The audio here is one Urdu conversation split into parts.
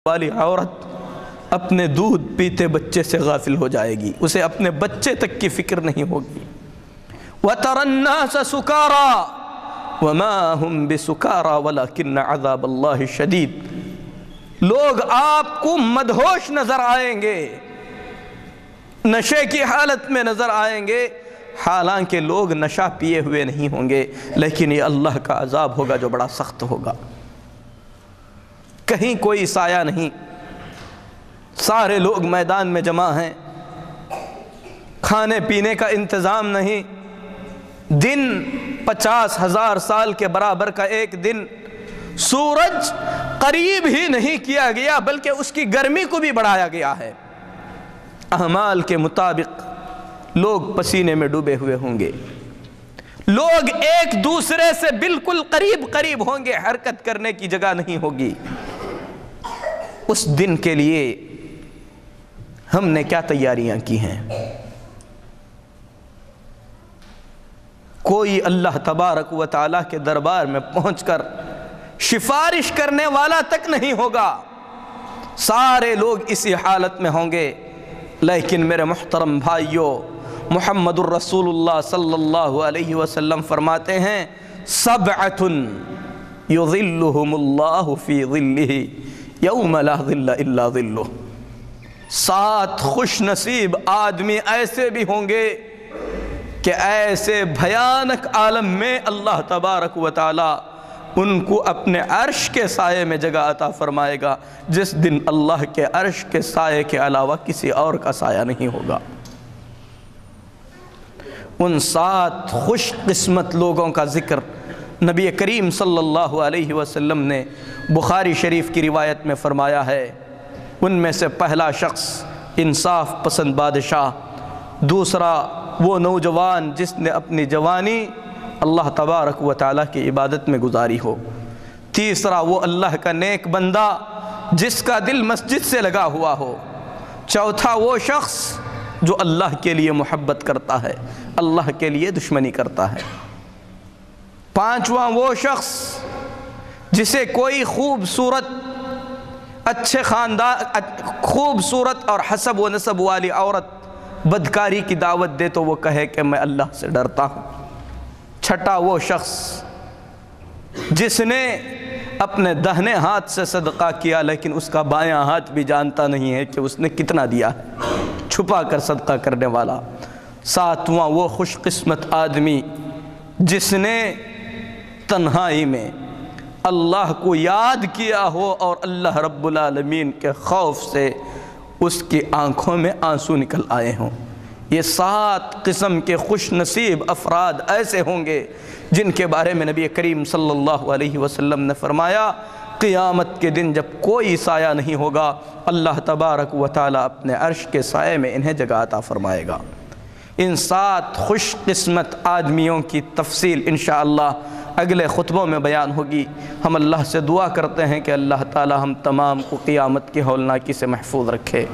والی عورت اپنے دودھ پیتے بچے سے غافل ہو جائے گی، اسے اپنے بچے تک کی فکر نہیں ہوگی۔ وَتَرَى النَّاسَ سُكَارَى وَمَا هُمْ بِسُكَارَى وَلَكِنَّ عَذَابَ اللَّهِ شَدِيدٌ۔ لوگ آپ کو مدہوش نظر آئیں گے، نشے کی حالت میں نظر آئیں گے، حالانکہ لوگ نشہ پیے ہوئے نہیں ہوں گے، لیکن یہ اللہ کا عذاب ہوگا جو بڑا سخت ہوگا۔ کہیں کوئی سایہ نہیں، سارے لوگ میدان میں جمع ہیں، کھانے پینے کا انتظام نہیں، دن 50,000 سال کے برابر کا ایک دن، سورج قریب ہی نہیں کیا گیا بلکہ اس کی گرمی کو بھی بڑھایا گیا ہے۔ اعمال کے مطابق لوگ پسینے میں ڈوبے ہوئے ہوں گے، لوگ ایک دوسرے سے بالکل قریب ہوں گے، حرکت کرنے کی جگہ نہیں ہوگی۔ اس دن کے لیے ہم نے کیا تیاریاں کی ہیں؟ کوئی اللہ تبارک و تعالیٰ کے دربار میں پہنچ کر سفارش کرنے والا تک نہیں ہوگا، سارے لوگ اسی حالت میں ہوں گے۔ لیکن میرے محترم بھائیوں، محمد الرسول اللہ صلی اللہ علیہ وسلم فرماتے ہیں سبعۃ یظلہم اللہ فی ظلہ یوم لا ظل الا ظلہ۔ 7 خوش نصیب آدمی ایسے بھی ہوں گے کہ ایسے بھیانک عالم میں اللہ تبارک و تعالی ان کو اپنے عرش کے سائے میں جگہ عطا فرمائے گا، جس دن اللہ کے عرش کے سائے کے علاوہ کسی اور کا سایہ نہیں ہوگا۔ ان 7 خوش قسمت لوگوں کا ذکر نبی کریم صلی اللہ علیہ وسلم نے بخاری شریف کی روایت میں فرمایا ہے۔ ان میں سے پہلا شخص انصاف پسند بادشاہ، دوسرا وہ نوجوان جس نے اپنی جوانی اللہ تبارک و تعالیٰ کی عبادت میں گزاری ہو، تیسرا وہ اللہ کا نیک بندہ جس کا دل مسجد سے لگا ہوا ہو، چوتھا وہ شخص جو اللہ کے لیے محبت کرتا ہے، اللہ کے لیے دشمنی کرتا ہے، پانچواں وہ شخص جسے کوئی خوبصورت اچھے خاندان خوبصورت اور حسب و نسب والی عورت بدکاری کی دعوت دے تو وہ کہے کہ میں اللہ سے ڈرتا ہوں، چھٹا وہ شخص جس نے اپنے دہنے ہاتھ سے صدقہ کیا لیکن اس کا بایاں ہاتھ بھی جانتا نہیں ہے کہ اس نے کتنا دیا ہے، چھپا کر صدقہ کرنے والا، ساتواں وہ خوش قسمت آدمی جس نے تنہائی میں اللہ کو یاد کیا ہو اور اللہ رب العالمین کے خوف سے اس کی آنکھوں میں آنسو نکل آئے ہوں۔ یہ 7 قسم کے خوش نصیب افراد ایسے ہوں گے جن کے بارے میں نبی کریم صلی اللہ علیہ وسلم نے فرمایا قیامت کے دن جب کوئی سایہ نہیں ہوگا، اللہ تبارک و تعالیٰ اپنے عرش کے سائے میں انہیں جگہ عطا فرمائے گا۔ ان 7 خوش قسمت آدمیوں کی تفصیل انشاءاللہ اگلے خطبوں میں بیان ہوگی۔ ہم اللہ سے دعا کرتے ہیں کہ اللہ تعالی ہم تمام کو قیامت کی ہولناکی سے محفوظ رکھے۔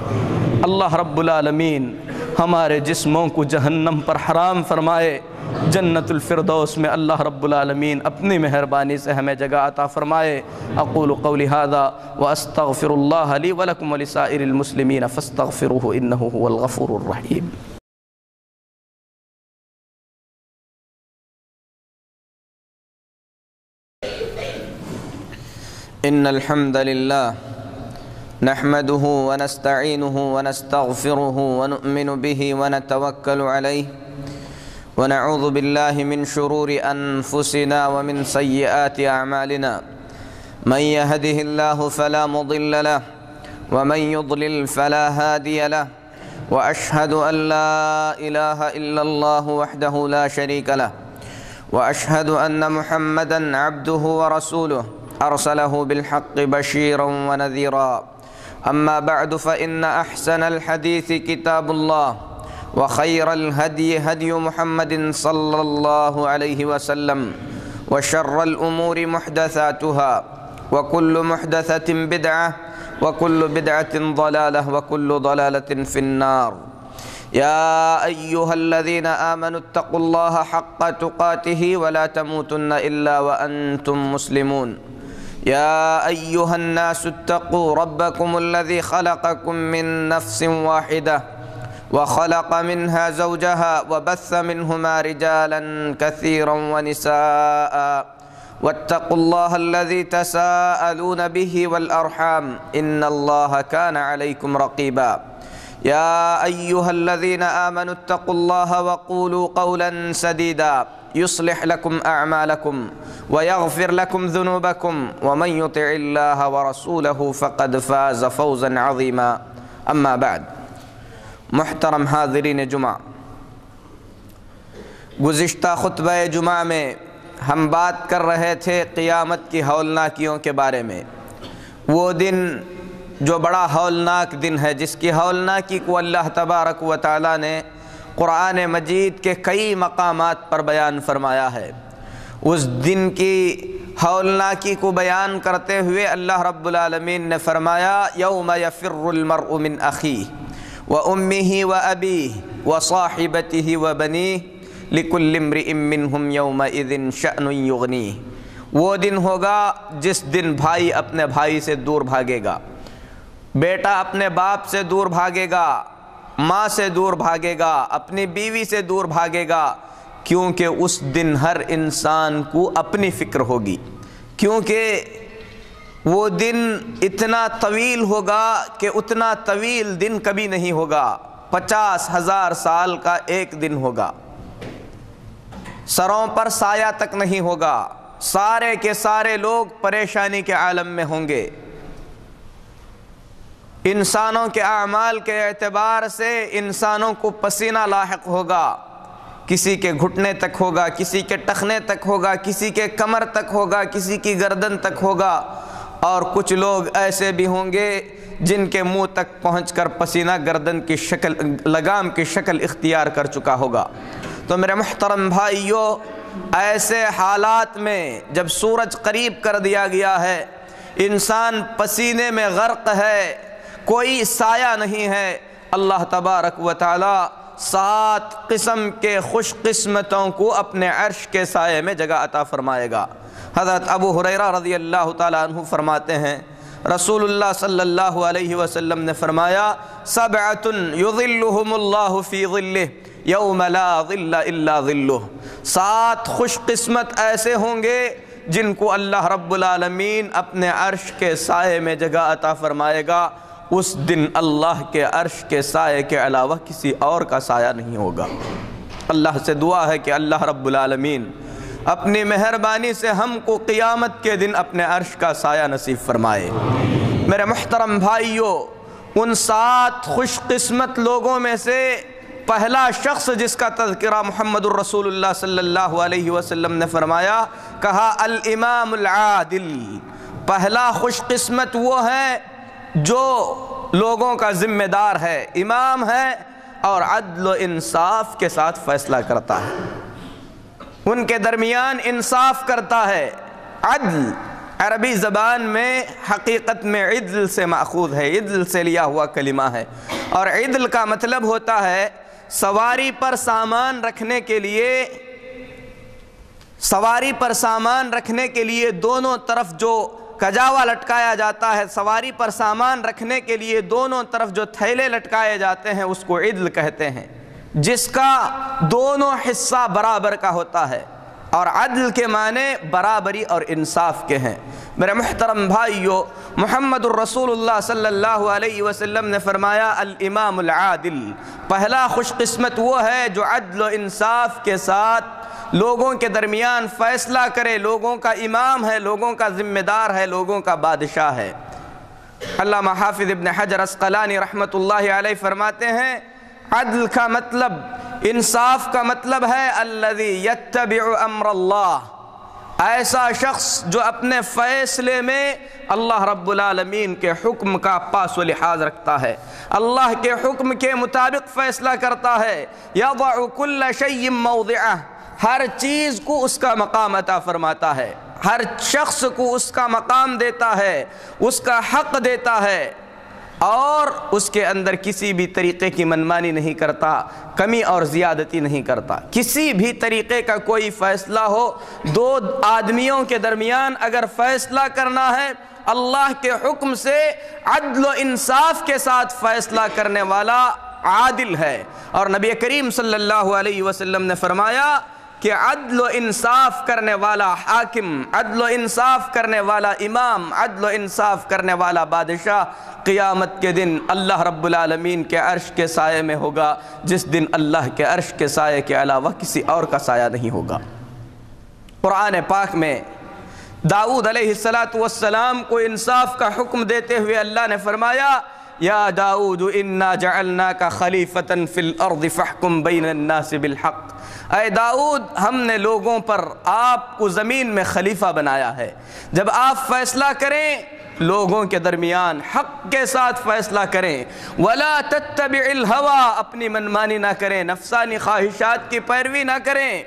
اللہ رب العالمین ہمارے جسموں کو جہنم پر حرام فرمائے، جنت الفردوس میں اللہ رب العالمین اپنی مہربانی سے ہمیں جگہ عطا فرمائے۔ اقول قولی ھذا واستغفر اللہ لی ولکم ولسائر المسلمین فاستغفروہ انہ هو الغفور الرحیم۔ ان الحمد لله نحمده ونستعينه ونستغفره ونؤمن به ونتوكل عليه ونعوذ بالله من شرور أنفسنا ومن سيئات أعمالنا من يهده الله فلا مضل له ومن يضلل فلا هادي له وأشهد أن لا إله إلا الله وحده لا شريك له وأشهد أن محمدًا عبده ورسوله أرسله بالحق بشيرا ونذيرا أما بعد فإن أحسن الحديث كتاب الله وخير الهدي هدي محمد صلى الله عليه وسلم وشر الأمور محدثاتها وكل محدثة بدعة وكل بدعة ضلالة وكل ضلالة في النار يا أيها الذين آمنوا اتقوا الله حق تقاته ولا تموتن إلا وأنتم مسلمون يا أيها الناس اتقوا ربكم الذي خلقكم من نفس واحدة وخلق منها زوجها وبث منهما رجالا كثيرا ونساء واتقوا الله الذي تساءلون به والأرحام إن الله كان عليكم رقيبا يا أيها الذين آمنوا اتقوا الله وقولوا قولا سديدا يصلح لكم أعمالكم ويغفر لكم ذنوبكم ومن يطع الله ورسوله فقد فاز فوزا عظيما أما بعد محترم حاضرین جمعہ، گزشتہ خطبہ جمعہ میں ہم بات کر رہے تھے قیامت کی ہولناکیوں کے بارے میں۔ وہ دن جو بڑا ہولناک دن ہے، جس کی ہولناکی کو اللہ تبارک و تعالی نے قرآن مجید کے کئی مقامات پر بیان فرمایا ہے۔ اس دن کی ہولناکی کو بیان کرتے ہوئے اللہ رب العالمین نے فرمایا یوم یفر المرء من اخیہ وأمه وأبيه وصاحبته وبنيه لكل امرئ منهم يومئذ شأن يغنيه۔ وہ دن ہوگا جس دن بھائی اپنے بھائی سے دور بھاگے گا، بیٹا اپنے باپ سے دور بھاگے گا، ماں سے دور بھاگے گا، اپنی بیوی سے دور بھاگے گا، کیونکہ اس دن ہر انسان کو اپنی فکر ہوگی، کیونکہ وہ دن اتنا طویل ہوگا کہ اتنا طویل دن کبھی نہیں ہوگا۔ 50,000 سال کا ایک دن ہوگا، سروں پر سایہ تک نہیں ہوگا، سارے کے سارے لوگ پریشانی کے عالم میں ہوں گے۔ انسانوں کے اعمال کے اعتبار سے انسانوں کو پسینہ لاحق ہوگا، کسی کے گھٹنے تک ہوگا، کسی کے ٹخنے تک ہوگا، کسی کے کمر تک ہوگا، کسی کی گردن تک ہوگا، اور کچھ لوگ ایسے بھی ہوں گے جن کے منہ تک پہنچ کر پسینہ گردن کی شکل، لگام کی شکل اختیار کر چکا ہوگا۔ تو میرے محترم بھائیوں، ایسے حالات میں جب سورج قریب کر دیا گیا ہے، انسان پسینے میں غرق ہے، کوئی سایہ نہیں ہے، اللہ تبارک و تعالی 7 قسم کے خوش قسمتوں کو اپنے عرش کے سائے میں جگہ عطا فرمائے گا۔ حضرت ابو ہریرہ رضی اللہ تعالیٰ عنہ فرماتے ہیں رسول اللہ صلی اللہ علیہ وسلم نے فرمایا 7 یظلہم اللہ فی ظلہ یوم لا ظل الا ظلہ۔ 7 خوش قسمت ایسے ہوں گے جن کو اللہ رب العالمین اپنے عرش کے سائے میں جگہ عطا فرمائے گا۔ اس دن اللہ کے عرش کے سائے کے علاوہ کسی اور کا سایہ نہیں ہوگا۔ اللہ سے دعا ہے کہ اللہ رب العالمین اپنی مہربانی سے ہم کو قیامت کے دن اپنے عرش کا سایہ نصیب فرمائے۔ میرے محترم بھائیوں، ان 7 خوش قسمت لوگوں میں سے پہلا شخص جس کا تذکرہ محمد الرسول اللہ صلی اللہ علیہ وسلم نے فرمایا، کہا الامام العادل۔ پہلا خوش قسمت وہ ہے جو لوگوں کا ذمہ دار ہے، امام ہے اور عدل و انصاف کے ساتھ فیصلہ کرتا ہے، ان کے درمیان انصاف کرتا ہے۔ عدل عربی زبان میں حقیقت میں عدل سے ماخوذ ہے، عدل سے لیا ہوا کلمہ ہے، اور عدل کا مطلب ہوتا ہے سواری پر سامان رکھنے کے لیے دونوں طرف جو کجاوا لٹکایا جاتا ہے، سواری پر سامان رکھنے کے لیے دونوں طرف جو تھیلے لٹکائے جاتے ہیں، اس کو عدل کہتے ہیں، جس کا دونوں حصہ برابر کا ہوتا ہے، اور عدل کے معنی برابری اور انصاف کے ہیں۔ میرے محترم بھائیو، محمد الرسول اللہ صلی اللہ علیہ وسلم نے فرمایا الامام العادل۔ پہلا خوش قسمت وہ ہے جو عدل و انصاف کے ساتھ لوگوں کے درمیان فیصلہ کرے، لوگوں کا امام ہے، لوگوں کا ذمہ دار ہے، لوگوں کا بادشاہ ہے۔ علامہ حافظ ابن حجر عسقلانی رحمۃ اللہ علیہ فرماتے ہیں عدل کا مطلب، انصاف کا مطلب ہے الذی یتبع امر اللہ، ایسا شخص جو اپنے فیصلے میں اللہ رب العالمین کے حکم کا پاس و لحاظ رکھتا ہے، اللہ کے حکم کے مطابق فیصلہ کرتا ہے۔ یضع کل شیء موضعہ، ہر چیز کو اس کا مقام عطا فرماتا ہے، ہر شخص کو اس کا مقام دیتا ہے، اس کا حق دیتا ہے، اور اس کے اندر کسی بھی طریقے کی منمانی نہیں کرتا، کمی اور زیادتی نہیں کرتا۔ کسی بھی طریقے کا کوئی فیصلہ ہو، دو آدمیوں کے درمیان اگر فیصلہ کرنا ہے، اللہ کے حکم سے عدل و انصاف کے ساتھ فیصلہ کرنے والا عادل ہے۔ اور نبی کریم صلی اللہ علیہ وسلم نے فرمایا کہ عدل و انصاف کرنے والا حاکم، عدل و انصاف کرنے والا امام، عدل و انصاف کرنے والا بادشاہ قیامت کے دن اللہ رب العالمین کے عرش کے سائے میں ہوگا، جس دن اللہ کے عرش کے سائے کے علاوہ کسی اور کا سایہ نہیں ہوگا۔ قرآن پاک میں داؤد علیہ السلام کو انصاف کا حکم دیتے ہوئے اللہ نے فرمایا یا داؤد انا جعلناک خلیفۃ فی الارض فاحکم بین الناس بالحق۔ اے داؤد، ہم نے لوگوں پر آپ کو زمین میں خلیفہ بنایا ہے، جب آپ فیصلہ کریں لوگوں کے درمیان حق کے ساتھ فیصلہ کریں، ولا تتبع الہویٰ، اپنی منمانی نہ کریں، نفسانی خواہشات کی پیروی نہ کریں،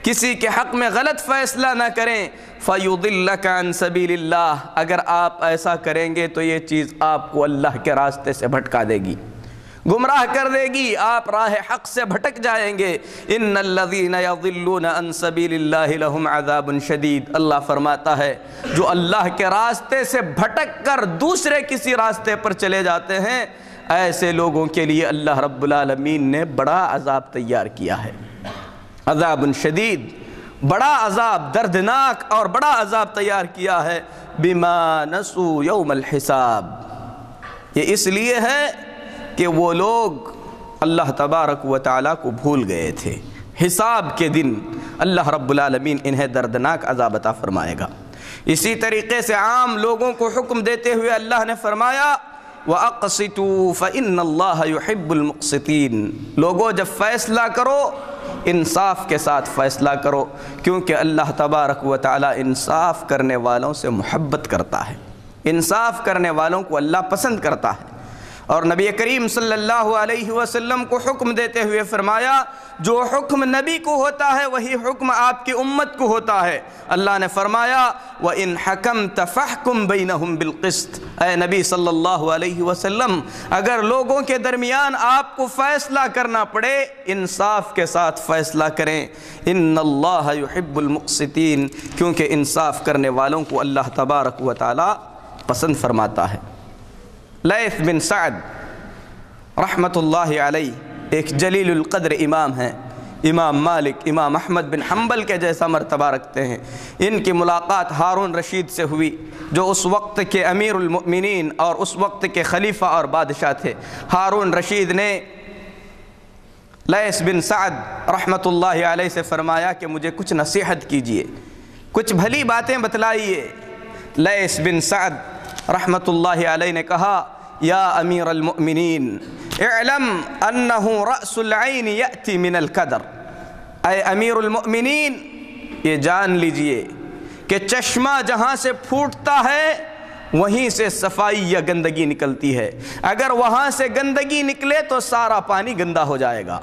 کسی کے حق میں غلط فیصلہ نہ کریں، فَيُضِلَّكَ عَن سَبِيلِ اللَّهِ، اگر آپ ایسا کریں گے تو یہ چیز آپ کو اللہ کے راستے سے بھٹکا دے گی، گمراہ کر دے گی، آپ راہ حق سے بھٹک جائیں گے۔ إِنَّ الَّذِينَ يَضِلُّونَ عَن سَبِيلِ اللَّهِ لَهُمْ عَذَابٌ شَدِيدٌ، اللہ فرماتا ہے جو اللہ کے راستے سے بھٹک کر دوسرے کسی راستے پر چلے جاتے ہیں، ایسے لوگوں کے لیے اللہ رب العالمین نے بڑا عذاب تیار کیا ہے۔ عذاب شدید، بڑا عذاب، دردناک اور بڑا عذاب تیار کیا ہے۔ بما نسوا یوم الحساب، یہ اس لیے ہے کہ وہ لوگ اللہ تبارک و تعالیٰ کو بھول گئے تھے۔ حساب کے دن اللہ رب العالمین انہیں دردناک عذاب عطا فرمائے گا۔ اسی طریقے سے عام لوگوں کو حکم دیتے ہوئے اللہ نے فرمایا وَأَقْسِطُوا فَإِنَّ اللَّهَ يُحِبُّ الْمُقْسِطِينَ، لوگوں جب فیصلہ کرو انصاف کے ساتھ فیصلہ کرو، کیونکہ اللہ تبارک و تعالیٰ انصاف کرنے والوں سے محبت کرتا ہے، انصاف کرنے والوں کو اللہ پسند کرتا ہے۔ اور نبی کریم صلی اللہ علیہ وسلم کو حکم دیتے ہوئے فرمایا جو حکم نبی کو ہوتا ہے وہی حکم آپ کی امت کو ہوتا ہے۔ اللہ نے فرمایا وَإِنْ حَكَمْتَ فَاحْكُمْ بَيْنَهُمْ بِالْقِسْطِ، اے نبی صلی اللہ علیہ وسلم اگر لوگوں کے درمیان آپ کو فیصلہ کرنا پڑے انصاف کے ساتھ فیصلہ کریں، إِنَّ اللَّهَ يُحِبُّ الْمُقْسِطِينَ، کیونکہ انصاف کرنے والوں کو اللہ تبارک و تعالی پسند فرماتا ہے۔ لیث بن سعد رحمۃ اللہ علیہ ایک جلیل القدر امام ہیں، امام مالک، امام احمد بن حنبل کے جیسا مرتبہ رکھتے ہیں۔ ان کی ملاقات ہارون رشید سے ہوئی جو اس وقت کے امیر المؤمنین اور اس وقت کے خلیفہ اور بادشاہ تھے۔ ہارون رشید نے لیث بن سعد رحمۃ اللہ علیہ سے فرمایا کہ مجھے کچھ نصیحت کیجئے، کچھ بھلی باتیں بتلائیے۔ لیث بن سعد رحمۃ اللہ علیہ نے کہا یا امیر المؤمنین اعلم انہ رأس العین یأتی من القدر، اے امیر المؤمنین یہ جان لیجئے کہ چشمہ جہاں سے پھوٹتا ہے وہیں سے صفائی یا گندگی نکلتی ہے، اگر وہاں سے گندگی نکلے تو سارا پانی گندا ہو جائے گا۔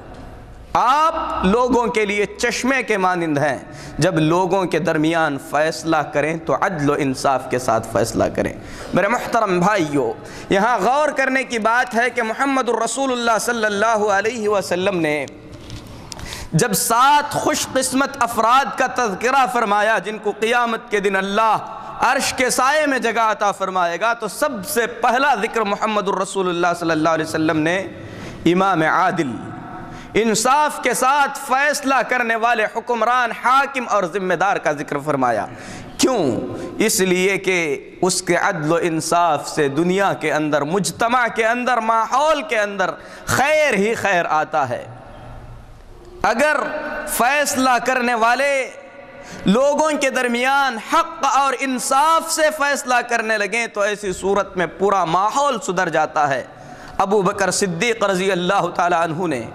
آپ لوگوں کے لیے چشمے کے مانند ہیں، جب لوگوں کے درمیان فیصلہ کریں تو عدل و انصاف کے ساتھ فیصلہ کریں۔ میرے محترم بھائیو، یہاں غور کرنے کی بات ہے کہ محمد الرسول اللہ صلی اللہ علیہ وسلم نے جب 7 خوش قسمت افراد کا تذکرہ فرمایا جن کو قیامت کے دن اللہ عرش کے سائے میں جگہ عطا فرمائے گا، تو سب سے پہلا ذکر محمد الرسول اللہ صلی اللہ علیہ وسلم نے امام عادل، انصاف کے ساتھ فیصلہ کرنے والے حکمران، حاکم اور ذمہ دار کا ذکر فرمایا۔ کیوں؟ اس لیے کہ اس کے عدل و انصاف سے دنیا کے اندر، مجتمع کے اندر، ماحول کے اندر خیر ہی خیر آتا ہے۔ اگر فیصلہ کرنے والے لوگوں کے درمیان حق اور انصاف سے فیصلہ کرنے لگیں تو ایسی صورت میں پورا ماحول سدھر جاتا ہے۔ ابو بکر صدیق رضی اللہ تعالی عنہ نے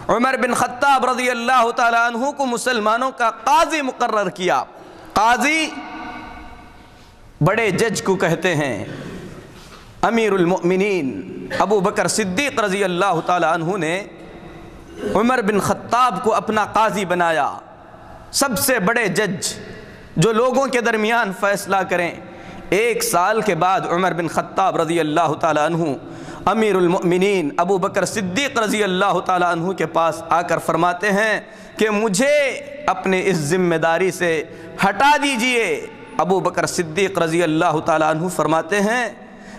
عمر بن خطاب رضی اللہ تعالی عنہ کو مسلمانوں کا قاضی مقرر کیا۔ قاضی بڑے جج کو کہتے ہیں۔ امیر المؤمنین ابو بکر صدیق رضی اللہ تعالی عنہ نے عمر بن خطاب کو اپنا قاضی بنایا، سب سے بڑے جج جو لوگوں کے درمیان فیصلہ کریں۔ 1 سال کے بعد عمر بن خطاب رضی اللہ تعالی عنہ امیر المؤمنین ابو بکر صدیق رضی اللہ تعالیٰ عنہ کے پاس آ کر فرماتے ہیں کہ مجھے اپنے اس ذمہ داری سے ہٹا دیجئے۔ ابو بکر صدیق رضی اللہ تعالیٰ عنہ فرماتے ہیں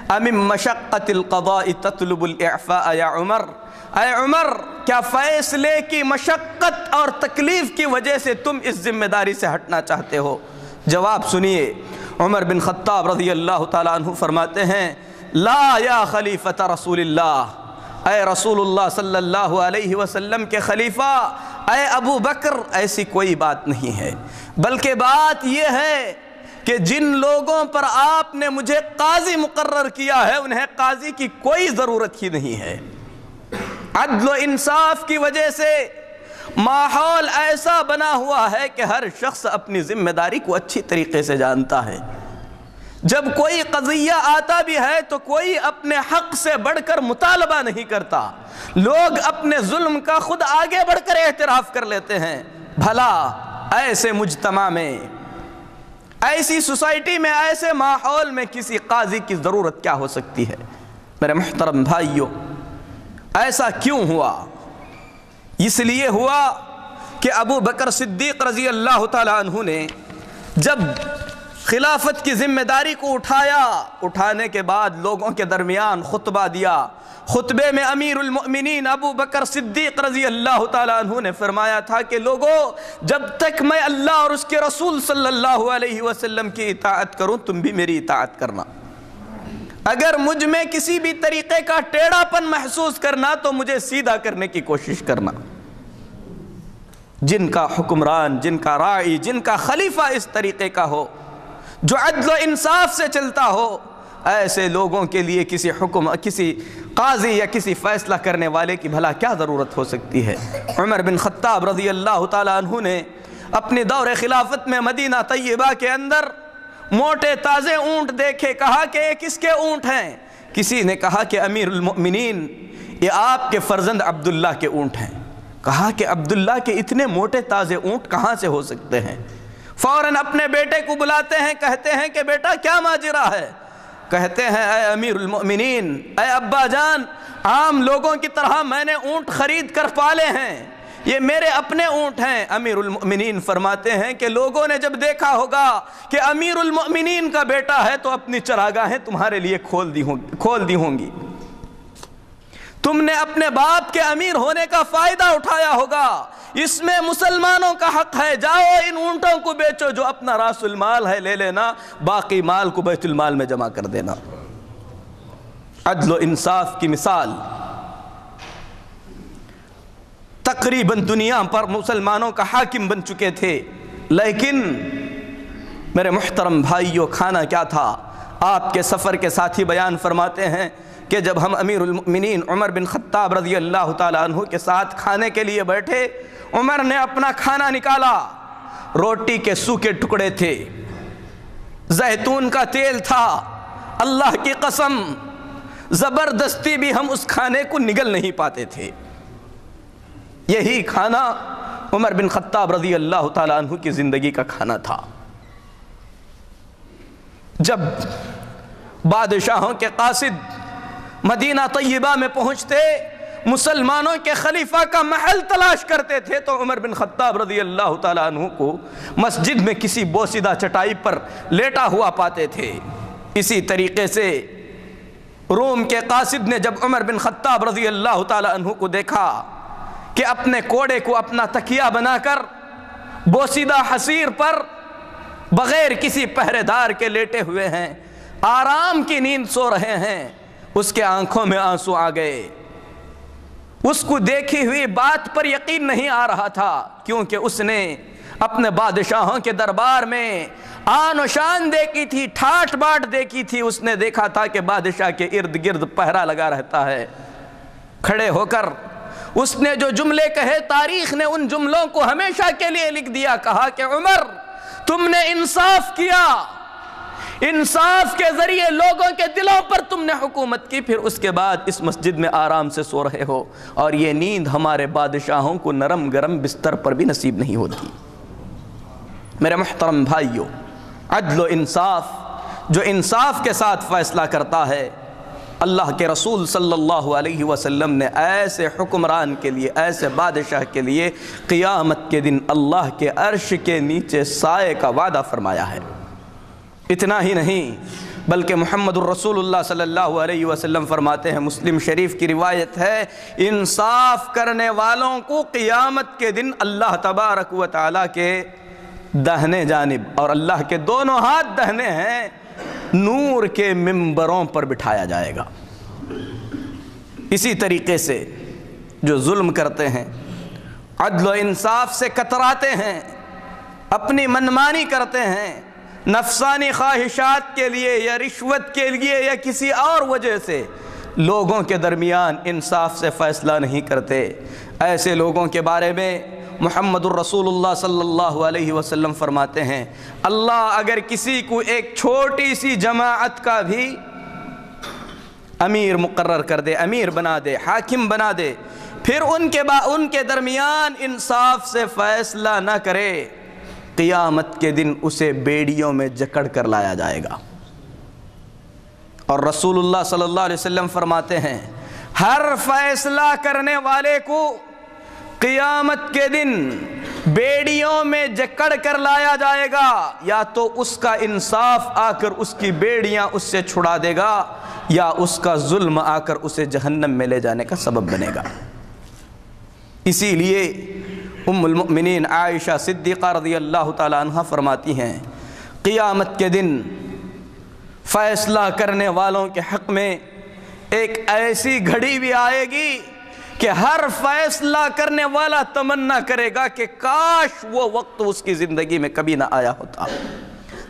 امن مشقت القضاء تطلب الاعفاء یا عمر، اے عمر کیا فیصلے کی مشقت اور تکلیف کی وجہ سے تم اس ذمہ داری سے ہٹنا چاہتے ہو؟ جواب سنیے، عمر بن خطاب رضی اللہ تعالیٰ عنہ فرماتے ہیں لا یا خلیفۃ رسول اللہ، اے رسول اللہ صلی اللہ علیہ وسلم کے خلیفہ، اے ابو بکر، ایسی کوئی بات نہیں ہے، بلکہ بات یہ ہے کہ جن لوگوں پر آپ نے مجھے قاضی مقرر کیا ہے انہیں قاضی کی کوئی ضرورت ہی نہیں ہے۔ عدل و انصاف کی وجہ سے ماحول ایسا بنا ہوا ہے کہ ہر شخص اپنی ذمہ داری کو اچھی طریقے سے جانتا ہے۔ جب کوئی قضیہ آتا بھی ہے تو کوئی اپنے حق سے بڑھ کر مطالبہ نہیں کرتا، لوگ اپنے ظلم کا خود آگے بڑھ کر اعتراف کر لیتے ہیں۔ بھلا ایسے مجتمع میں، ایسی سوسائٹی میں، ایسے ماحول میں کسی قاضی کی ضرورت کیا ہو سکتی ہے؟ میرے محترم بھائیوں، ایسا کیوں ہوا؟ اس لیے ہوا کہ ابو بکر صدیق رضی اللہ تعالیٰ عنہ نے جب خلافت کی ذمہ داری کو اٹھانے کے بعد لوگوں کے درمیان خطبہ دیا۔ خطبے میں امیر المؤمنین ابو بکر صدیق رضی اللہ تعالیٰ عنہ نے فرمایا تھا کہ لوگوں، جب تک میں اللہ اور اس کے رسول صلی اللہ علیہ وسلم کی اطاعت کروں تم بھی میری اطاعت کرنا۔ اگر مجھ میں کسی بھی طریقے کا ٹیڑھا پن محسوس کرنا تو مجھے سیدھا کرنے کی کوشش کرنا۔ جن کا حکمران، جن کا راعی، جن کا خلیفہ اس طریقے کا ہو، جو عدل و انصاف سے چلتا ہو، ایسے لوگوں کے لیے کسی قاضی یا کسی فیصلہ کرنے والے کی بھلا کیا ضرورت ہو سکتی ہے؟ عمر بن خطاب رضی اللہ تعالیٰ عنہ نے اپنے دور خلافت میں مدینہ طیبہ کے اندر موٹے تازے اونٹ دیکھے، کہا کہ یہ کس کے اونٹ ہیں؟ کسی نے کہا کہ امیر المؤمنین یہ آپ کے فرزند عبداللہ کے اونٹ ہیں۔ کہا کہ عبداللہ کے اتنے موٹے تازے اونٹ کہاں سے ہو سکتے ہیں؟ فوراً اپنے بیٹے کو بلاتے ہیں، کہتے ہیں کہ بیٹا کیا ماجرا ہے؟ کہتے ہیں اے امیر المؤمنین، اے ابا جان، عام لوگوں کی طرح میں نے اونٹ خرید کر پالے ہیں، یہ میرے اپنے اونٹ ہیں۔ امیر المؤمنین فرماتے ہیں کہ لوگوں نے جب دیکھا ہوگا کہ امیر المؤمنین کا بیٹا ہے تو اپنی چراگاہیں تمہارے لیے کھول دی ہوں گی، تم نے اپنے باپ کے امیر ہونے کا فائدہ اٹھایا ہوگا، اس میں مسلمانوں کا حق ہے، جاؤ ان اونٹوں کو بیچو، جو اپنا راس المال ہے لے لینا، باقی مال کو بیت المال میں جمع کر دینا۔ عدل و انصاف کی مثال تقریباً دنیا پر مسلمانوں کا حاکم بن چکے تھے، لیکن میرے محترم بھائیوں کھانا کیا تھا؟ آپ کے سفر کے ساتھی بیان فرماتے ہیں کہ جب ہم امیر المؤمنین عمر بن خطاب رضی اللہ تعالیٰ عنہ کے ساتھ کھانے کے لیے بیٹھے، عمر نے اپنا کھانا نکالا، روٹی کے سوکھے ٹکڑے تھے، زیتون کا تیل تھا، اللہ کی قسم زبردستی بھی ہم اس کھانے کو نگل نہیں پاتے تھے۔ یہی کھانا عمر بن خطاب رضی اللہ تعالیٰ عنہ کی زندگی کا کھانا تھا۔ جب بادشاہوں کے قاصد مدینہ طیبہ میں پہنچتے، مسلمانوں کے خلیفہ کا محل تلاش کرتے تھے تو عمر بن خطاب رضی اللہ تعالیٰ عنہ کو مسجد میں کسی بوسیدہ چٹائی پر لیٹا ہوا پاتے تھے۔ اسی طریقے سے روم کے قاصد نے جب عمر بن خطاب رضی اللہ تعالیٰ عنہ کو دیکھا کہ اپنے کوڑے کو اپنا تکیہ بنا کر بوسیدہ حصیر پر بغیر کسی پہرے دار کے لیٹے ہوئے ہیں، آرام کی نیند سو رہے ہیں، اس کے آنکھوں میں آنسو آ گئے۔ اس کو دیکھی ہوئی بات پر یقین نہیں آ رہا تھا، کیونکہ اس نے اپنے بادشاہوں کے دربار میں آن و شان دیکھی تھی، ٹھاٹ باٹ دیکھی تھی۔ اس نے دیکھا تھا کہ بادشاہ کے ارد گرد پہرا لگا رہتا ہے۔ کھڑے ہو کر اس نے جو جملے کہے، تاریخ نے ان جملوں کو ہمیشہ کے لیے لکھ دیا۔ کہا کہ عمر، تم نے انصاف کیا، انصاف کے ذریعے لوگوں کے دلوں پر تم نے حکومت کی، پھر اس کے بعد اس مسجد میں آرام سے سو رہے ہو، اور یہ نیند ہمارے بادشاہوں کو نرم گرم بستر پر بھی نصیب نہیں ہوتی۔ میرے محترم بھائیوں، عدل و انصاف، جو انصاف کے ساتھ فیصلہ کرتا ہے، اللہ کے رسول صلی اللہ علیہ وسلم نے ایسے حکمران کے لیے، ایسے بادشاہ کے لیے قیامت کے دن اللہ کے عرش کے نیچے سائے کا وعدہ فرمایا ہے۔ اتنا ہی نہیں بلکہ محمد الرسول اللہ صلی اللہ علیہ وسلم فرماتے ہیں، مسلم شریف کی روایت ہے، انصاف کرنے والوں کو قیامت کے دن اللہ تبارک و تعالیٰ کے داہنے جانب، اور اللہ کے دونوں ہاتھ داہنے ہیں، نور کے ممبروں پر بٹھایا جائے گا۔ اسی طریقے سے جو ظلم کرتے ہیں، عدل و انصاف سے کتراتے ہیں، اپنی منمانی کرتے ہیں، نفسانی خواہشات کے لیے یا رشوت کے لیے یا کسی اور وجہ سے لوگوں کے درمیان انصاف سے فیصلہ نہیں کرتے، ایسے لوگوں کے بارے میں محمد الرسول اللہ صلی اللہ علیہ وسلم فرماتے ہیں، اللہ اگر کسی کو ایک چھوٹی سی جماعت کا بھی امیر مقرر کر دے، امیر بنا دے، حاکم بنا دے، پھر ان کے درمیان انصاف سے فیصلہ نہ کرے، قیامت کے دن اسے بیڑیوں میں جکڑ کر لایا جائے گا۔ اور رسول اللہ صلی اللہ علیہ وسلم فرماتے ہیں، ہر فیصلہ کرنے والے کو قیامت کے دن بیڑیوں میں جکڑ کر لایا جائے گا، یا تو اس کا انصاف آ کر اس کی بیڑیاں اس سے چھڑا دے گا، یا اس کا ظلم آ کر اسے جہنم میں لے جانے کا سبب بنے گا۔ اسی لیے ام المؤمنین عائشہ صدیقہ رضی اللہ تعالی عنہ فرماتی ہیں، قیامت کے دن فیصلہ کرنے والوں کے حق میں ایک ایسی گھڑی بھی آئے گی کہ ہر فیصلہ کرنے والا تمنا کرے گا کہ کاش وہ وقت اس کی زندگی میں کبھی نہ آیا ہوتا،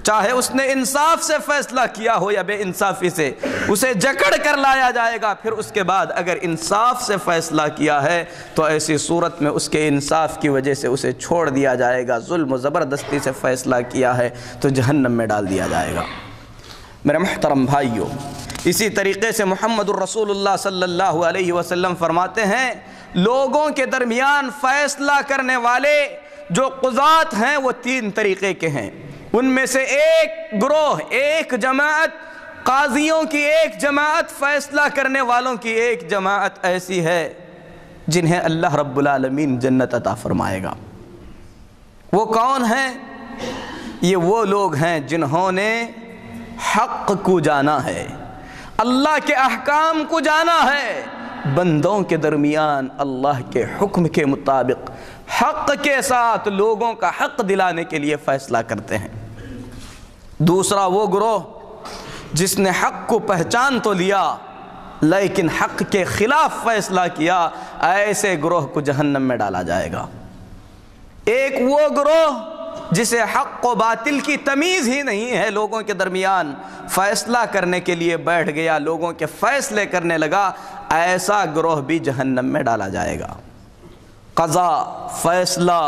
چاہے اس نے انصاف سے فیصلہ کیا ہو یا بے انصافی سے، اسے جکڑ کر لایا جائے گا، پھر اس کے بعد اگر انصاف سے فیصلہ کیا ہے تو ایسی صورت میں اس کے انصاف کی وجہ سے اسے چھوڑ دیا جائے گا، ظلم و زبردستی سے فیصلہ کیا ہے تو جہنم میں ڈال دیا جائے گا۔ میرے محترم بھائیوں، اسی طریقے سے محمد الرسول اللہ صلی اللہ علیہ وسلم فرماتے ہیں، لوگوں کے درمیان فیصلہ کرنے والے جو قضات ہیں وہ تین طریقے کے ہیں، ان میں سے ایک گروہ، ایک جماعت، قاضیوں کی ایک جماعت، فیصلہ کرنے والوں کی ایک جماعت ایسی ہے جنہیں اللہ رب العالمین جنت عطا فرمائے گا۔ وہ کون ہیں؟ یہ وہ لوگ ہیں جنہوں نے حق کو جانا ہے، اللہ کے احکام کو جانا ہے، بندوں کے درمیان اللہ کے حکم کے مطابق حق کے ساتھ لوگوں کا حق دلانے کے لیے فیصلہ کرتے ہیں۔ دوسرا وہ گروہ جس نے حق کو پہچان تو لیا لیکن حق کے خلاف فیصلہ کیا، ایسے گروہ کو جہنم میں ڈالا جائے گا۔ ایک وہ گروہ جسے حق و باطل کی تمیز ہی نہیں ہے، لوگوں کے درمیان فیصلہ کرنے کے لیے بیٹھ گیا، لوگوں کے فیصلے کرنے لگا، ایسا گروہ بھی جہنم میں ڈالا جائے گا۔ قضا، فیصلہ،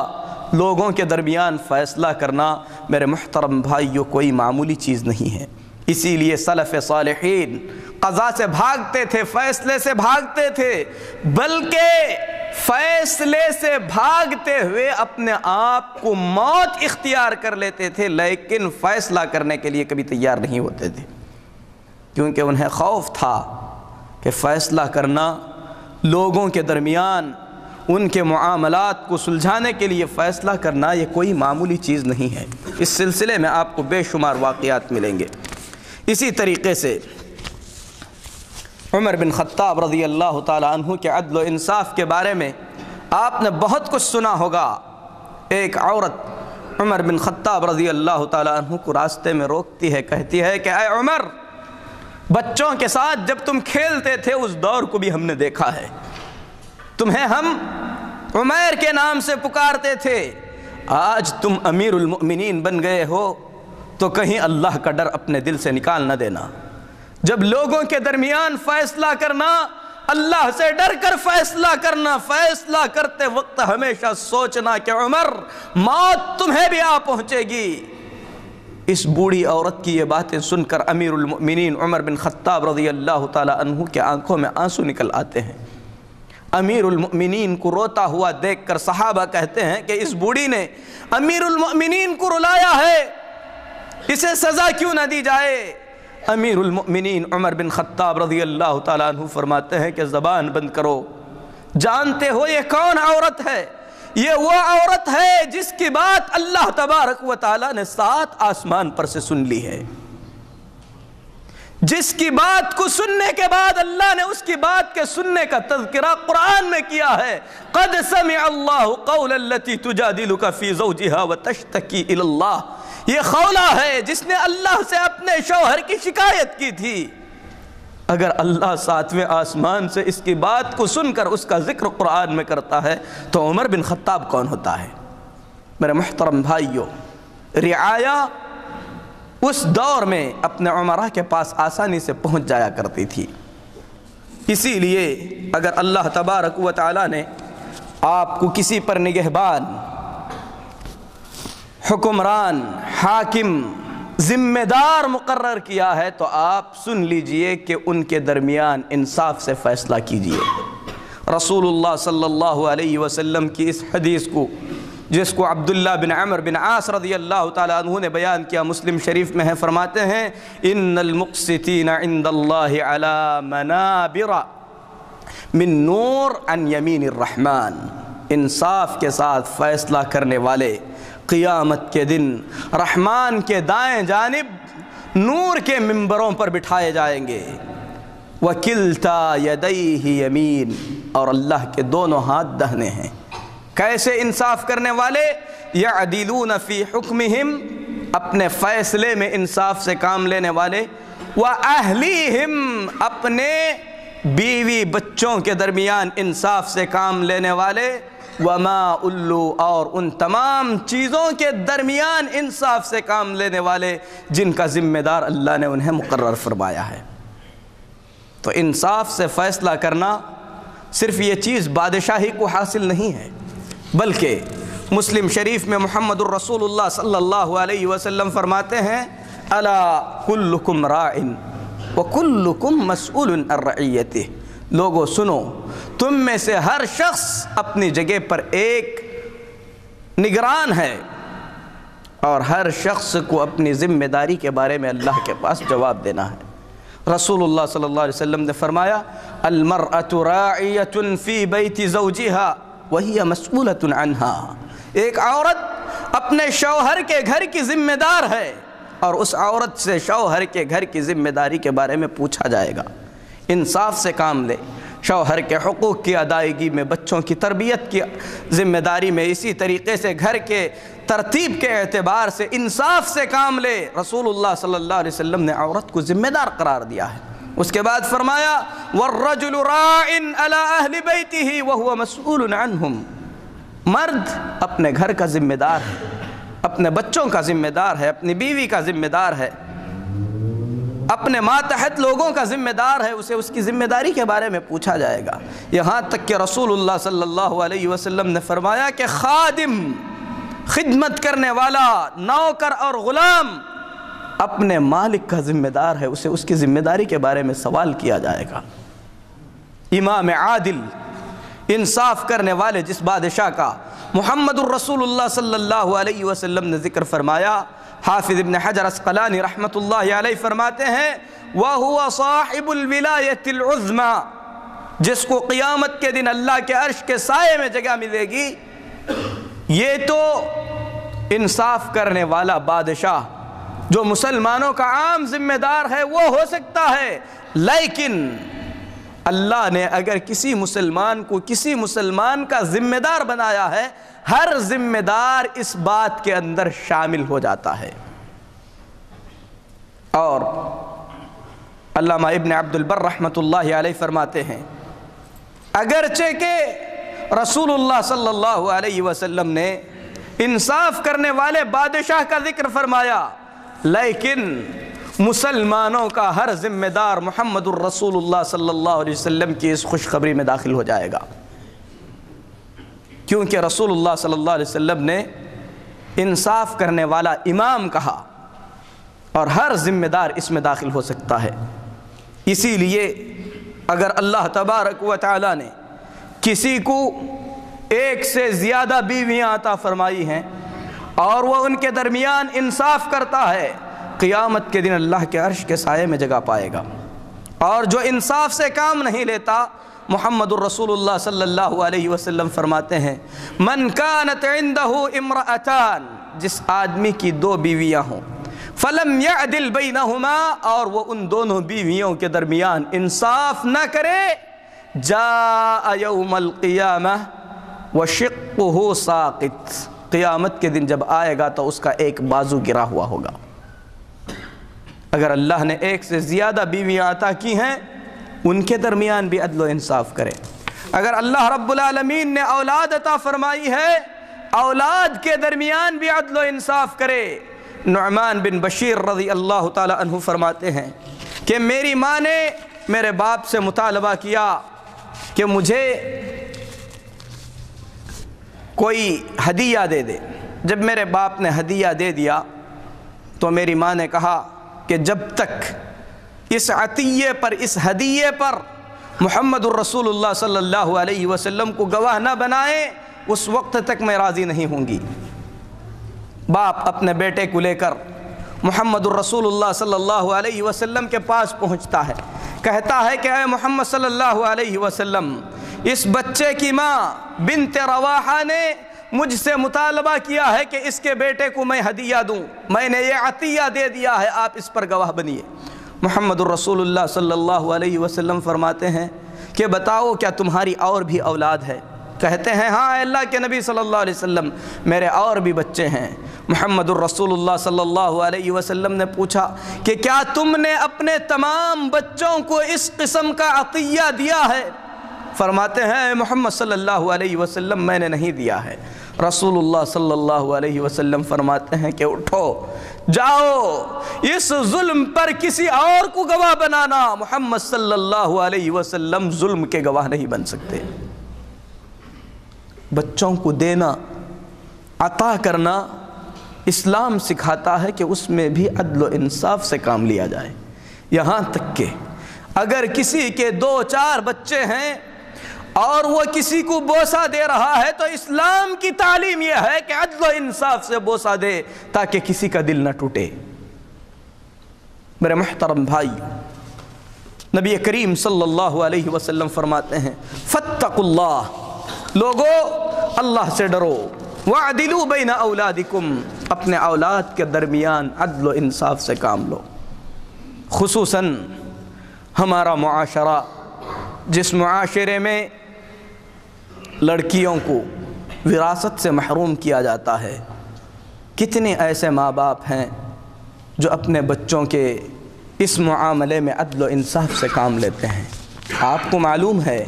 لوگوں کے درمیان فیصلہ کرنا میرے محترم بھائیوں کوئی معمولی چیز نہیں ہے۔ اسی لیے سلف صالحین قضا سے بھاگتے تھے، فیصلے سے بھاگتے تھے، بلکہ فیصلے سے بھاگتے ہوئے اپنے آپ کو موت اختیار کر لیتے تھے، لیکن فیصلہ کرنے کے لیے کبھی تیار نہیں ہوتے تھے، کیونکہ انہیں خوف تھا کہ فیصلہ کرنا، لوگوں کے درمیان ان کے معاملات کو سلجھانے کے لیے فیصلہ کرنا یہ کوئی معمولی چیز نہیں ہے۔ اس سلسلے میں آپ کو بے شمار واقعات ملیں گے۔ اسی طریقے سے عمر بن خطاب رضی اللہ تعالی عنہ کے عدل و انصاف کے بارے میں آپ نے بہت کچھ سنا ہوگا۔ ایک عورت عمر بن خطاب رضی اللہ تعالی عنہ کو راستے میں روکتی ہے، کہتی ہے کہ اے عمر، بچوں کے ساتھ جب تم کھیلتے تھے اس دور کو بھی ہم نے دیکھا ہے، تمہیں ہم عمیر کے نام سے پکارتے تھے، آج تم امیر المؤمنین بن گئے ہو تو کہیں اللہ کا ڈر اپنے دل سے نکال نہ دینا۔ جب لوگوں کے درمیان فیصلہ کرنا، اللہ سے ڈر کر فیصلہ کرنا، فیصلہ کرتے وقت ہمیشہ سوچنا کہ عمر، موت تمہیں بھی آ پہنچے گی۔ اس بوڑھی عورت کی یہ باتیں سن کر امیر المؤمنین عمر بن خطاب رضی اللہ تعالی عنہ کے آنکھوں میں آنسو نکل آتے ہیں۔ امیر المؤمنین کو روتا ہوا دیکھ کر صحابہ کہتے ہیں کہ اس بوڑھی نے امیر المؤمنین کو رلایا ہے، اسے سزا کیوں نہ دی جائے؟ امیر المؤمنین عمر بن خطاب رضی اللہ تعالیٰ عنہ فرماتے ہیں کہ زبان بند کرو، جانتے ہو یہ کون عورت ہے؟ یہ وہ عورت ہے جس کی بات اللہ تبارک و تعالیٰ نے 7 آسمان پر سے سن لی ہے، جس کی بات کو سننے کے بعد اللہ نے اس کی بات کے سننے کا تذکرہ قرآن میں کیا ہے۔ قد سمع اللہ قول التي تجادلك في زوجها وتشتكي الى اللہ، یہ خولہ ہے جس نے اللہ سے اپنے شوہر کی شکایت کی تھی۔ اگر اللہ 7ویں آسمان سے اس کی بات کو سن کر اس کا ذکر قرآن میں کرتا ہے تو عمر بن خطاب کون ہوتا ہے؟ میرے محترم بھائیوں، رعایا اس دور میں اپنے عمرہ کے پاس آسانی سے پہنچ جایا کرتی تھی، اسی لیے اگر اللہ تبارک و تعالیٰ نے آپ کو کسی پر نگہبان، حکمران، حاکم، ذمہ دار مقرر کیا ہے تو آپ سن لیجئے کہ ان کے درمیان انصاف سے فیصلہ کیجئے۔ رسول اللہ صلی اللہ علیہ وسلم کی اس حدیث کو، جس کو عبداللہ بن عمر بن عاص رضی اللہ تعالیٰ عنہ نے بیان کیا، مسلم شریف میں ہے، فرماتے ہیں ان المقسطین عند اللہ علی منابر من نور عن یمین الرحمن، انصاف کے ساتھ فیصلہ کرنے والے قیامت کے دن رحمان کے دائیں جانب نور کے ممبروں پر بٹھائے جائیں گے۔ وَكِلْتَا يَدَيْهِ يَمِين، اور اللہ کے دونوں ہاتھ دہنے ہیں۔ کیسے انصاف کرنے والے؟ يَعْدِلُونَ فِي حُكْمِهِمْ، اپنے فیصلے میں انصاف سے کام لینے والے، وَأَهْلِهِمْ، اپنے بیوی بچوں کے درمیان انصاف سے کام لینے والے، وَمَا أُلُّوا، اور ان تمام چیزوں کے درمیان انصاف سے کام لینے والے جن کا ذمہ دار اللہ نے انہیں مقرر فرمایا ہے۔ تو انصاف سے فیصلہ کرنا صرف یہ چیز بادشاہی کو حاصل نہیں ہے، بلکہ مسلم شریف میں محمد الرسول اللہ صلی اللہ علیہ وسلم فرماتے ہیں الا کلکم راع وکلکم مسئول عن رعیتہ، لوگو سنو، تم میں سے ہر شخص اپنی جگہ پر ایک نگران ہے اور ہر شخص کو اپنی ذمہ داری کے بارے میں اللہ کے پاس جواب دینا ہے۔ رسول اللہ صلی اللہ علیہ وسلم نے فرمایا المرأة راعیة فی بیت زوجہا وہی مسئولۃ عنہا، ایک عورت اپنے شوہر کے گھر کی ذمہ دار ہے اور اس عورت سے شوہر کے گھر کی ذمہ داری کے بارے میں پوچھا جائے گا۔ انصاف سے کام لے، شوہر کے حقوق کی ادائیگی میں، بچوں کی تربیت کی ذمہ داری میں، اسی طریقے سے گھر کے ترتیب کے اعتبار سے انصاف سے کام لے۔ رسول اللہ صلی اللہ علیہ وسلم نے عورت کو ذمہ دار قرار دیا ہے۔ اس کے بعد فرمایا والرجل راع علی اہل بیتہ وہو مسئول عنہم، مرد اپنے گھر کا ذمہ دار ہے، اپنے بچوں کا ذمہ دار ہے، اپنی بیوی کا ذمہ دار ہے، اپنے ماتحت لوگوں کا ذمہ دار ہے، اسے اس کی ذمہ داری کے بارے میں پوچھا جائے گا۔ یہاں تک کہ رسول اللہ صلی اللہ علیہ وسلم نے فرمایا کہ خادم، خدمت کرنے والا، نوکر اور غلام اپنے مالک کا ذمہ دار ہے، اسے اس کی ذمہ داری کے بارے میں سوال کیا جائے گا۔ امام عادل، انصاف کرنے والے جس بادشاہ کا محمد الرسول اللہ صلی اللہ علیہ وسلم نے ذکر فرمایا، حافظ ابن حجر عسقلانی رحمۃ اللہ علیہ فرماتے ہیں وَهُوَ صَاحِبُ الْوِلَایَةِ الْعُظْمَى، جس کو قیامت کے دن اللہ کے عرش کے سائے میں جگہ ملے گی۔ یہ تو انصاف کرنے والا بادشاہ جو مسلمانوں کا عام ذمہ دار ہے وہ ہو سکتا ہے، لیکن اللہ نے اگر کسی مسلمان کو کسی مسلمان کا ذمہ دار بنایا ہے، ہر ذمہ دار اس بات کے اندر شامل ہو جاتا ہے۔ اور علامہ ابن عبد البر رحمۃ اللہ علیہ فرماتے ہیں اگرچہ کہ رسول اللہ صلی اللہ علیہ وسلم نے انصاف کرنے والے بادشاہ کا ذکر فرمایا، لیکن مسلمانوں کا ہر ذمہ دار محمد الرسول اللہ صلی اللہ علیہ وسلم کی اس خوشخبری میں داخل ہو جائے گا، کیونکہ رسول اللہ صلی اللہ علیہ وسلم نے انصاف کرنے والا امام کہا اور ہر ذمہ دار اس میں داخل ہو سکتا ہے۔ اسی لیے اگر اللہ تبارک و تعالی نے کسی کو ایک سے زیادہ بیویاں عطا فرمائی ہیں اور وہ ان کے درمیان انصاف کرتا ہے، قیامت کے دن اللہ کے عرش کے سائے میں جگہ پائے گا۔ اور جو انصاف سے کام نہیں لیتا، محمد الرسول اللہ صلی اللہ علیہ وسلم فرماتے ہیں من کانت عندہ امرأتان، جس آدمی کی دو بیویاں ہوں، فلم یعدل بینہما، اور وہ ان دونوں بیویوں کے درمیان انصاف نہ کرے، جاء یوم القیامہ وشقہ ساقط، قیامت کے دن جب آئے گا تو اس کا ایک بازو گرا ہوا ہوگا۔ اگر اللہ نے ایک سے زیادہ بیویاں عطا کی ہیں، ان کے درمیان بھی عدل و انصاف کرے۔ اگر اللہ رب العالمین نے اولاد عطا فرمائی ہے، اولاد کے درمیان بھی عدل و انصاف کرے۔ نعمان بن بشیر رضی اللہ تعالی عنہ فرماتے ہیں کہ میری ماں نے میرے باپ سے مطالبہ کیا کہ مجھے کوئی ہدیہ دے دے۔ جب میرے باپ نے ہدیہ دے دیا تو میری ماں نے کہا کہ جب تک اس عطیے پر، اس ہدیے پر محمد الرسول اللہ صلی اللہ علیہ وسلم کو گواہ نہ بنائے، اس وقت تک میں راضی نہیں ہوں گی۔ باپ اپنے بیٹے کو لے کر محمد الرسول اللہ صلی اللہ علیہ وسلم کے پاس پہنچتا ہے، کہتا ہے کہ اے محمد صلی اللہ علیہ وسلم، اس بچے کی ماں بنت رواحہ نے مجھ سے مطالبہ کیا ہے کہ اس کے بیٹے کو میں ہدیہ دوں، میں نے یہ عطیہ دے دیا ہے، آپ اس پر گواہ بنیے۔ محمد الرسول اللہ صلی اللہ علیہ وسلم فرماتے ہیں کہ بتاؤ کیا تمہاری اور بھی اولاد ہے؟ کہتے ہیں ہاں اے اللہ کے نبی صلی اللہ علیہ وسلم، میرے اور بھی بچے ہیں۔ محمد الرسول اللہ صلی اللہ علیہ وسلم نے پوچھا کہ کیا تم نے اپنے تمام بچوں کو اس قسم کا عطیہ دیا ہے؟ فرماتے ہیں اے محمد صلی اللہ علیہ وسلم، میں نے نہیں دیا ہے۔ رسول اللہ صلی اللہ علیہ وسلم فرماتے ہیں کہ اٹھو، جاؤ، اس ظلم پر کسی اور کو گواہ بنانا۔ محمد صلی اللہ علیہ وسلم ظلم کے گواہ نہیں بن سکتے۔ بچوں کو دینا، عطا کرنا، اسلام سکھاتا ہے کہ اس میں بھی عدل و انصاف سے کام لیا جائے۔ یہاں تک کہ اگر کسی کے 2-4 بچے ہیں اور وہ کسی کو بوسہ دے رہا ہے تو اسلام کی تعلیم یہ ہے کہ عدل و انصاف سے بوسہ دے تاکہ کسی کا دل نہ ٹوٹے۔ میرے محترم بھائی، نبی کریم صلی اللہ علیہ وسلم فرماتے ہیں فاتقوا اللہ، لوگو اللہ سے ڈرو، وعدلوا بین اولادکم، اپنے اولاد کے درمیان عدل و انصاف سے کام لو۔ خصوصاً ہمارا معاشرہ، جس معاشرے میں لڑکیوں کو وراثت سے محروم کیا جاتا ہے، کتنے ایسے ماں باپ ہیں جو اپنے بچوں کے اس معاملے میں عدل و انصاف سے کام لیتے ہیں۔ آپ کو معلوم ہے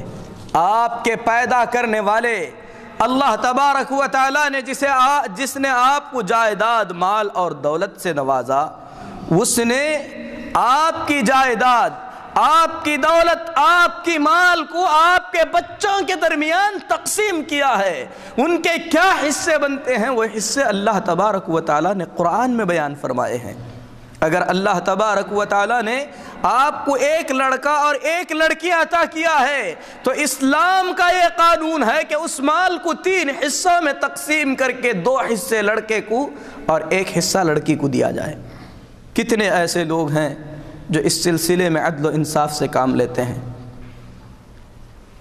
آپ کے پیدا کرنے والے اللہ تبارک و تعالیٰ نے جس نے آپ کو جائیداد، مال اور دولت سے نوازا، اس نے آپ کی جائیداد، آپ کی دولت، آپ کی مال کو آپ کے بچوں کے درمیان تقسیم کیا ہے۔ ان کے کیا حصے بنتے ہیں، وہ حصے اللہ تبارک و تعالیٰ نے قرآن میں بیان فرمائے ہیں۔ اگر اللہ تبارک و تعالیٰ نے آپ کو ایک لڑکا اور ایک لڑکی عطا کیا ہے تو اسلام کا یہ قانون ہے کہ اس مال کو 3 حصوں میں تقسیم کر کے 2 حصے لڑکے کو اور 1 حصہ لڑکی کو دیا جائے۔ کتنے ایسے لوگ ہیں جو اس سلسلے میں عدل و انصاف سے کام لیتے ہیں۔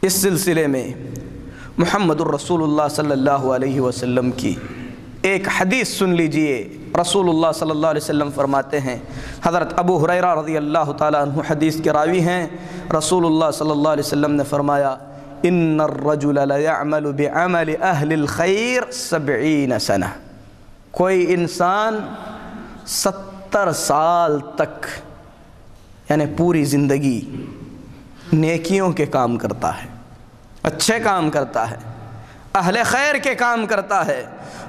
اس سلسلے میں محمد الرسول اللہ صلی اللہ علیہ وسلم کی ایک حدیث سن لیجئے۔ رسول اللہ صلی اللہ علیہ وسلم فرماتے ہیں، حضرت ابو ہریرہ رضی اللہ تعالیٰ عنہ حدیث کے راوی ہیں، رسول اللہ صلی اللہ علیہ وسلم نے فرمایا ان الرجل لیعمل بعمل اہل الخیر 70 سنہ، کوئی انسان 70 سال تک، یعنی پوری زندگی نیکیوں کے کام کرتا ہے، اچھے کام کرتا ہے، اہل خیر کے کام کرتا ہے۔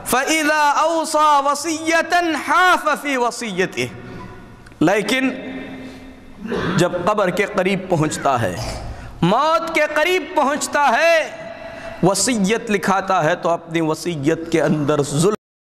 فَإِذَا أَوْصَى وَصِيَّةً حَافَ فِي وَصِيَّتِهِ، لیکن جب قبر کے قریب پہنچتا ہے، موت کے قریب پہنچتا ہے، وصیت لکھاتا ہے تو اپنی وصیت کے اندر ظلم